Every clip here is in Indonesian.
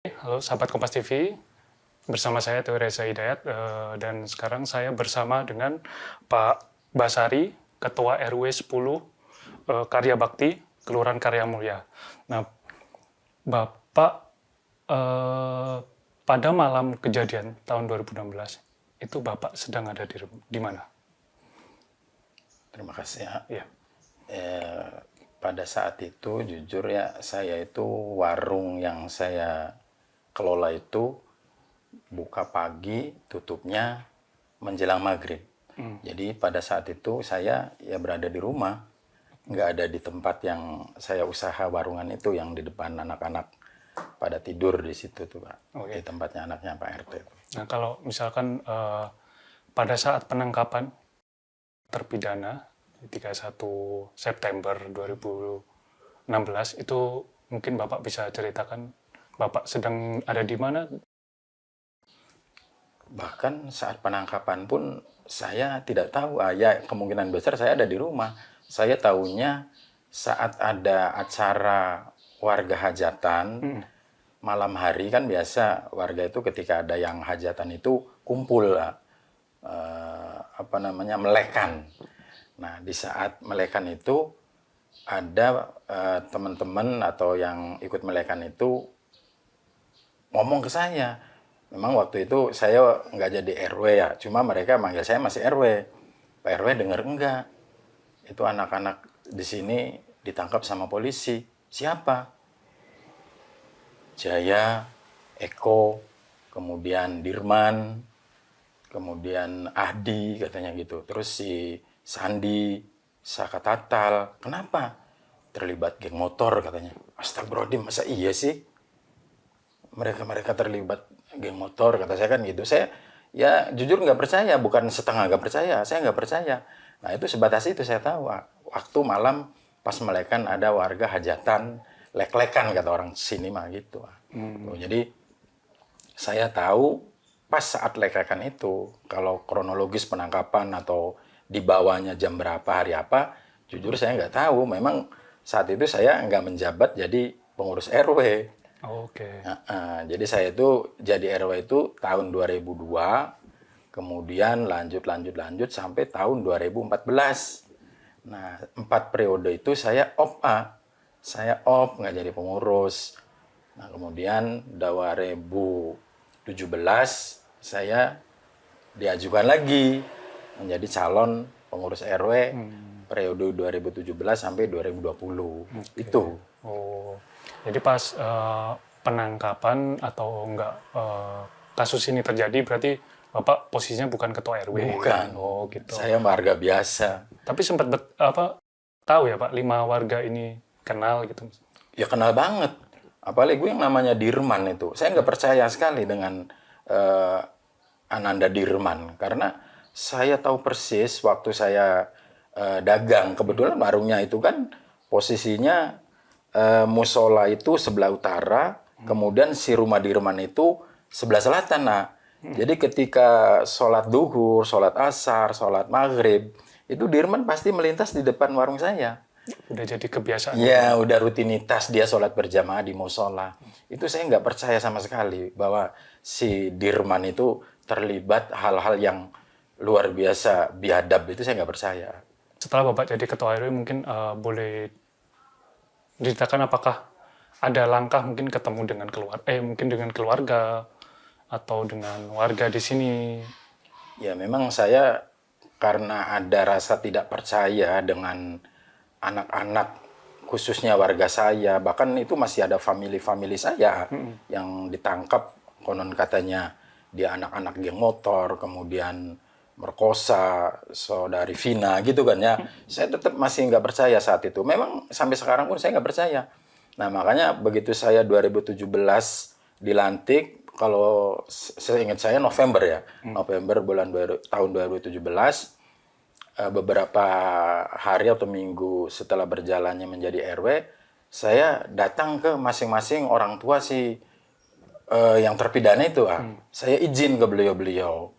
Halo sahabat Kompas TV, bersama saya Teo Reza Hidayat, dan sekarang saya bersama dengan Pak Basari, Ketua RW 10 Karya Bakti, Kelurahan Karya Mulya. Nah, Bapak pada malam kejadian tahun 2016, itu Bapak sedang ada di mana? Terima kasih ya. Iya. Pada saat itu jujur ya, saya itu warung yang saya kelola itu buka pagi, tutupnya menjelang maghrib. Jadi pada saat itu saya ya berada di rumah, nggak ada di tempat yang saya usaha warungan itu, yang di depan anak-anak pada tidur di situ tuh Pak. Oke. Di tempatnya anaknya Pak RT. Nah, kalau misalkan pada saat penangkapan terpidana 31 September 2016 itu mungkin Bapak bisa ceritakan Bapak sedang ada di mana? Bahkan saat penangkapan pun saya tidak tahu, ya kemungkinan besar saya ada di rumah. Saya tahunya saat ada acara warga hajatan, malam hari kan biasa warga itu ketika ada yang hajatan itu kumpul, melekan. Nah, di saat melekan itu ada teman-teman atau yang ikut melekan itu ngomong ke saya. Memang waktu itu saya nggak jadi RW ya, cuma mereka manggil saya masih RW. Pak RW dengar enggak? Itu anak-anak di sini ditangkap sama polisi. Siapa? Jaya, Eko, kemudian Dirman, kemudian Ahdi katanya gitu. Terus si Sandi, Saka Tatal. Kenapa? Terlibat geng motor katanya. Astagfirullahaladzim, masa iya sih? Mereka terlibat geng motor, kata saya kan gitu. Saya ya jujur nggak percaya, bukan setengah nggak percaya, saya nggak percaya. Nah itu sebatas itu saya tahu. Waktu malam pas melekan ada warga hajatan, lek-lekan kata orang sini mah gitu. Tuh, jadi saya tahu pas saat lek-lekan itu, kalau kronologis penangkapan atau dibawanya jam berapa, hari apa, jujur saya nggak tahu. Memang saat itu saya nggak menjabat jadi pengurus RW. Oke. Jadi saya itu jadi RW itu tahun 2002, kemudian lanjut sampai tahun 2014. Nah, 4 periode itu saya saya nggak jadi pengurus. Nah, kemudian 2017 saya diajukan lagi menjadi calon pengurus RW periode 2017 sampai 2020. Okay. Itu. Oh, jadi pas penangkapan atau enggak kasus ini terjadi berarti Bapak posisinya bukan ketua RW? Bukan. Oh gitu. Saya warga biasa. Tapi sempat tahu ya Pak, 5 warga ini kenal gitu? Ya kenal banget. Apalagi gue yang namanya Dirman itu. Saya nggak percaya sekali dengan Ananda Dirman. Karena saya tahu persis waktu saya dagang. Kebetulan warungnya itu kan posisinya musola itu sebelah utara. Kemudian si rumah Dirman itu sebelah selatan. Nah, jadi ketika sholat duhur, sholat asar, sholat maghrib, itu Dirman pasti melintas di depan warung saya. Udah jadi kebiasaan? Ya, udah rutinitas dia sholat berjamaah di musola. Itu saya nggak percaya sama sekali bahwa si Dirman itu terlibat hal-hal yang luar biasa biadab, itu saya nggak percaya. Setelah Bapak jadi ketua RW mungkin boleh diceritakan apakah ada langkah mungkin ketemu dengan keluarga atau dengan warga di sini? Ya, memang saya karena ada rasa tidak percaya dengan anak-anak, khususnya warga saya, bahkan itu masih ada family saya yang ditangkap, konon katanya dia anak-anak geng motor, kemudian merkosa saudari Vina gitu kan ya. Saya tetap masih nggak percaya saat itu. Memang sampai sekarang pun saya nggak percaya. Nah makanya begitu saya 2017 dilantik, kalau seingat saya November ya, November tahun 2017, beberapa hari atau minggu setelah berjalannya menjadi RW, saya datang ke masing-masing orang tua si yang terpidana itu. Saya izin ke beliau-beliau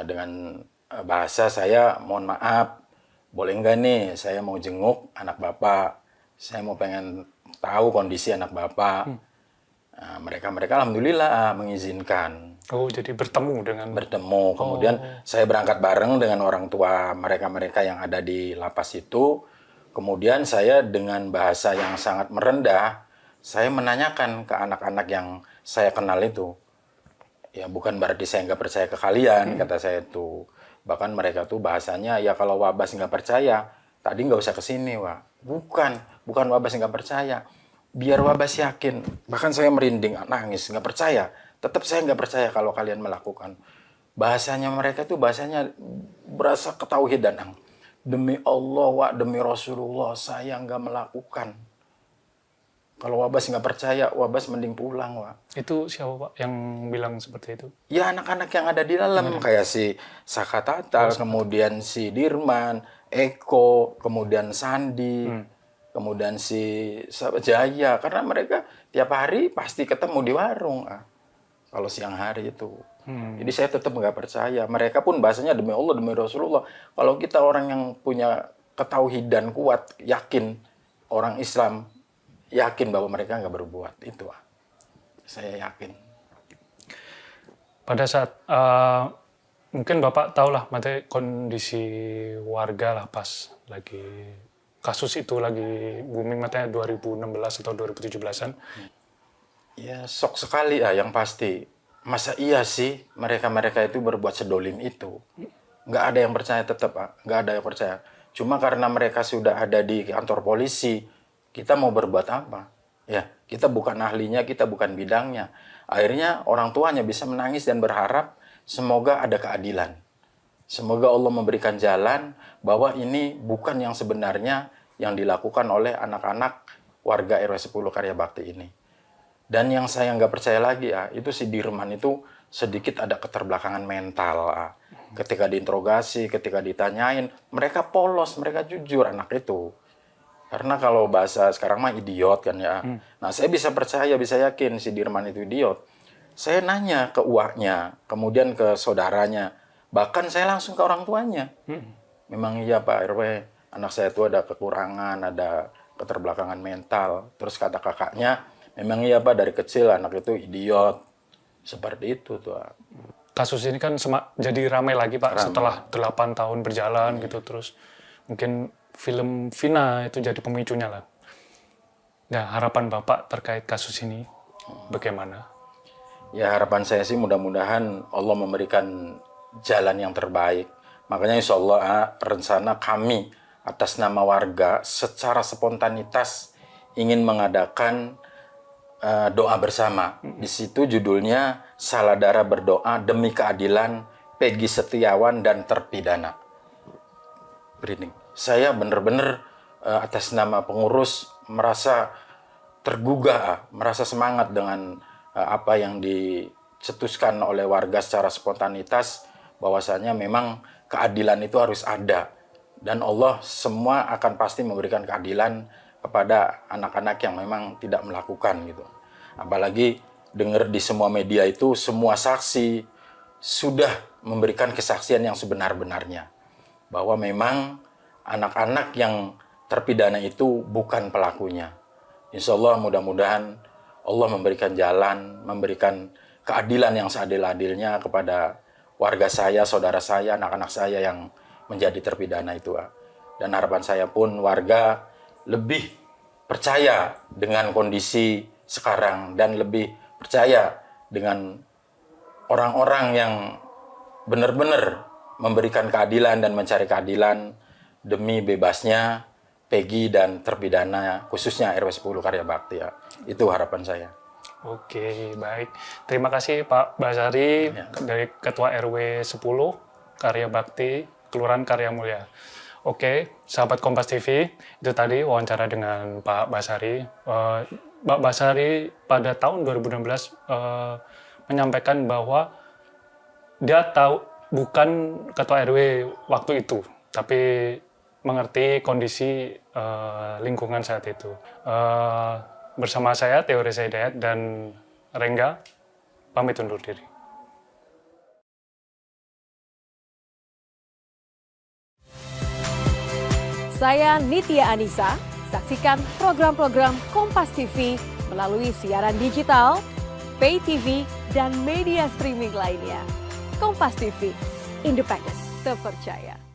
dengan bahasa saya, mohon maaf, boleh nggak nih saya mau jenguk anak bapak, saya mau pengen tahu kondisi anak bapak. Nah, mereka alhamdulillah mengizinkan. Oh, jadi bertemu dengan... Bertemu. Kemudian saya berangkat bareng dengan orang tua mereka-mereka yang ada di lapas itu. Kemudian saya dengan bahasa yang sangat merendah, saya menanyakan ke anak-anak yang saya kenal itu. Ya bukan berarti saya nggak percaya ke kalian, kata saya itu. Bahkan mereka tuh bahasanya, ya kalau Wabas nggak percaya, tadi nggak usah kesini, Wak. Bukan Wabas nggak percaya. Biar Wabas yakin. Bahkan saya merinding, nangis, nggak percaya. Tetap saya nggak percaya kalau kalian melakukan. Bahasanya mereka tuh bahasanya berasa ketauhidan. Demi Allah, Wak, demi Rasulullah, saya nggak melakukan. Kalau Wabas nggak percaya, Wabas mending pulang, Wak. Itu siapa, Pak, yang bilang seperti itu? Ya anak-anak yang ada di dalam, kayak si Saka Tatal, kemudian si Dirman, Eko, kemudian Sandi, kemudian si Jaya. Karena mereka tiap hari pasti ketemu di warung, kalau siang hari itu. Jadi saya tetap nggak percaya. Mereka pun bahasanya demi Allah, demi Rasulullah. Kalau kita orang yang punya ketauhidan kuat, yakin, orang Islam, yakin bahwa mereka nggak berbuat itu, saya yakin. Pada saat mungkin Bapak tahu lah materi kondisi warga lah pas lagi kasus itu lagi booming, matanya 2016 atau 2017-an. Ya shock sekali yang pasti. Masa iya sih mereka-mereka itu berbuat sedolim itu? Nggak ada yang percaya tetap, nggak ada yang percaya. Cuma karena mereka sudah ada di kantor polisi, kita mau berbuat apa? Ya, kita bukan ahlinya, kita bukan bidangnya. Akhirnya orang tuanya bisa menangis dan berharap semoga ada keadilan. Semoga Allah memberikan jalan bahwa ini bukan yang sebenarnya yang dilakukan oleh anak-anak warga RW 10 Karya Bakti ini. Dan yang saya nggak percaya lagi, itu si Dirman itu sedikit ada keterbelakangan mental. Ketika diinterogasi, ketika ditanyain, mereka polos, mereka jujur anak itu. Karena kalau bahasa sekarang mah idiot kan ya. Nah saya bisa percaya, bisa yakin si Dirman itu idiot. Saya nanya ke uaknya, kemudian ke saudaranya. Bahkan saya langsung ke orang tuanya. Memang iya Pak RW, anak saya itu ada kekurangan, ada keterbelakangan mental. Terus kata kakaknya, memang iya Pak dari kecil anak itu idiot. Seperti itu tuh. Kasus ini kan jadi ramai lagi Pak setelah 8 tahun berjalan gitu. Terus mungkin film Vina itu jadi pemicunya lah. Nah, harapan Bapak terkait kasus ini bagaimana? Ya harapan saya sih mudah-mudahan Allah memberikan jalan yang terbaik. Makanya insya Allah rencana kami atas nama warga secara spontanitas ingin mengadakan doa bersama. Di situ judulnya Saladara Berdoa Demi Keadilan Peggy Setiawan dan Terpidana. Berinding. Saya benar-benar atas nama pengurus merasa tergugah, merasa semangat dengan apa yang dicetuskan oleh warga secara spontanitas, bahwasanya memang keadilan itu harus ada. Dan Allah semua akan pasti memberikan keadilan kepada anak-anak yang memang tidak melakukan gitu. Apalagi dengar di semua media itu semua saksi sudah memberikan kesaksian yang sebenar-benarnya. Bahwa memang anak-anak yang terpidana itu bukan pelakunya. Insya Allah mudah-mudahan Allah memberikan jalan, memberikan keadilan yang seadil-adilnya kepada warga saya, saudara saya, anak-anak saya yang menjadi terpidana itu. Dan harapan saya pun warga lebih percaya dengan kondisi sekarang dan lebih percaya dengan orang-orang yang benar-benar memberikan keadilan dan mencari keadilan demi bebasnya Peggy dan terpidana khususnya RW 10 Karya Bakti. Itu harapan saya. Oke, baik. Terima kasih Pak Basari dari Ketua RW 10 Karya Bakti, Kelurahan Karya Mulia. Oke, sahabat Kompas TV, itu tadi wawancara dengan Pak Basari. Pak Basari pada tahun 2016 menyampaikan bahwa dia tahu bukan Ketua RW waktu itu, tapi mengerti kondisi lingkungan saat itu. Bersama saya, Theo Reza Hidayat dan Rengga, pamit undur diri. Saya Nitya Anissa, saksikan program-program Kompas TV melalui siaran digital, pay TV, dan media streaming lainnya. Kompas TV, independen, terpercaya.